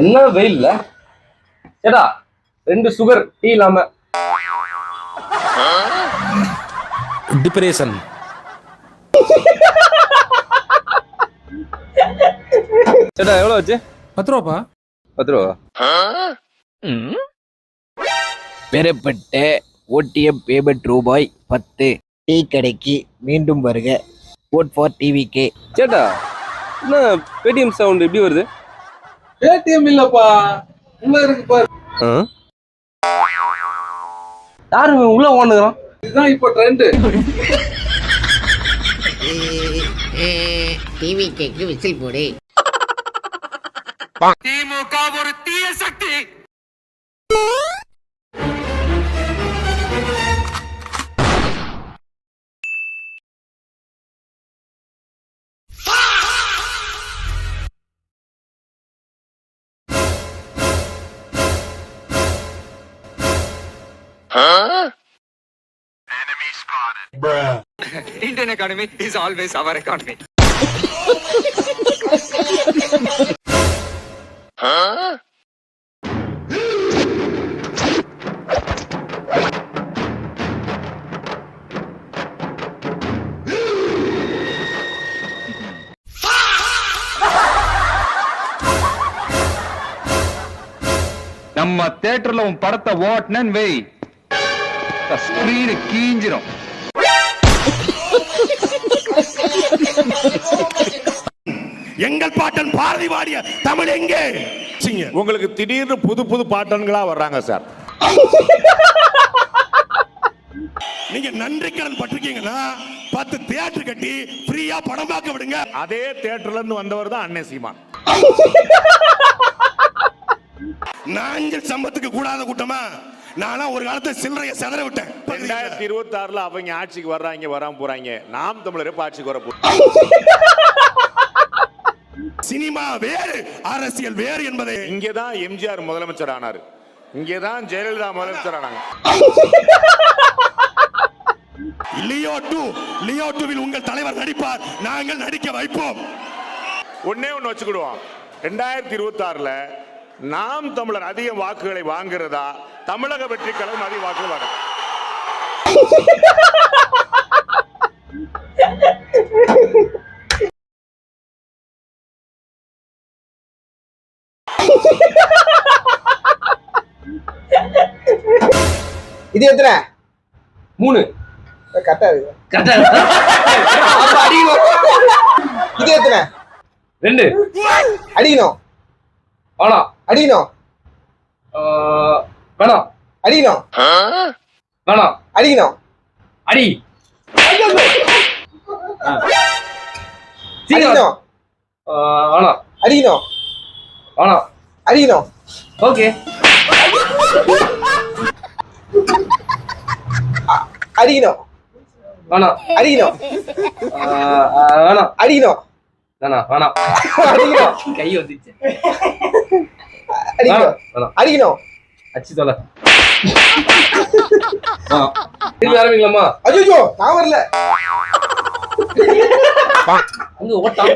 என்ன வெயில்ல ஏடா 2 சுகர் டீ இல்லாம. டிப்ரெஷன். சேட்டா எவ்வளவு ஆச்சு? 10 ரூபாப்பா. 10 ரூபா. பெறப்பட்ட ஓடிஎம் பேமெண்ட் ரூபாய் 10. டீ கடைக்கு மீண்டும் வருக. vote for TVK. சேட்டா என்ன பேடிஎம் சவுண்ட் எப்படி வருது? பேடிஎம் இல்லப்பா, உள்ள இருக்கு பாரு. யாரு உள்ள ஓடுறான்? இதுதான் இப்போ ட்ரெண்ட். டிவிகேக்கு விசில் போடு. திமுக ஒரு தீய சக்தி. Enemy spotted. Bruh. Indian economy is always our economy. நம்ம தியேட்டர்ல உன் படத்தை ஓட்டுனேன்னு வை, ஸ்கிரீன் கீஞ்சிரும். எங்கள் பாட்டன் பாரதி பாடிய தமிழ் எங்கே? உங்களுக்கு திடீர்னு புது புது பாட்டன்களா வர்றாங்க சார். நீங்க நன்றி கடன் பட்டிருக்கீங்கன்னா 10 தியேட்டர் கட்டி ஃப்ரீயா படம் பார்க்க விடுங்க. அதே தியேட்டர்ல இருந்து வந்தவர் தான் அண்ணே சீமான். நாங்கள் சம்பத்துக்கு கூடாத கூட்டமா? நானா ஒரு காலத்தை சில்லறைய செதற விட்டேன். 2026ல அவங்க ஆட்சிக்கு வர்றாங்க, வராம போறாங்க. நாம் தமிழர் எப்ப ஆட்சிக்கு வர போறோம்? சினிமா வேறு, அரசியல் வேறு என்பதை இங்கேதான் எம்ஜிஆர் முதலமைச்சர் ஆனார், இங்கேதான் ஜெயலலிதா முதலமைச்சர் ஆனாங்க. லியோ 2 உங்கள் தலைவர் நடிப்பார், நாங்கள் நடிக்க வைப்போம். ஒன்னே ஒன்னு வச்சுக்கிடுவோம், 2026ல நாம் தமிழர் அதிக வாக்குகளை வாங்குறதா, தமிழக வெற்றி கழகம் அதிக வாக்குகள் வாங்க. இது எத்தனை? 3. கரெக்டா இருக்கு. கரெக்டா. இது எத்தனை? 2. அடிக்கணும். வேணாம். அடிக்கணும். வேணாம். அடிக்கணும். வேணாம். அடிக்கணும். அடி. அடிக்கணும். வேணாம். அடிக்கணும். வேணாம். அடிக்கணும். ஓகே. அடிக்கணும். வேணாம். அடிக்கணும். வேணாம். அடிக்கணும். வேணாம். வேணாம். அடிக்கணும். கை வந்துச்சு. அடிக்கணும். அடிக்கணும். அச்சு தொலை. திரும்பி ஆரம்பிக்கலாமா? ஐயோ நான் வரல. அங்க ஓட்டான்.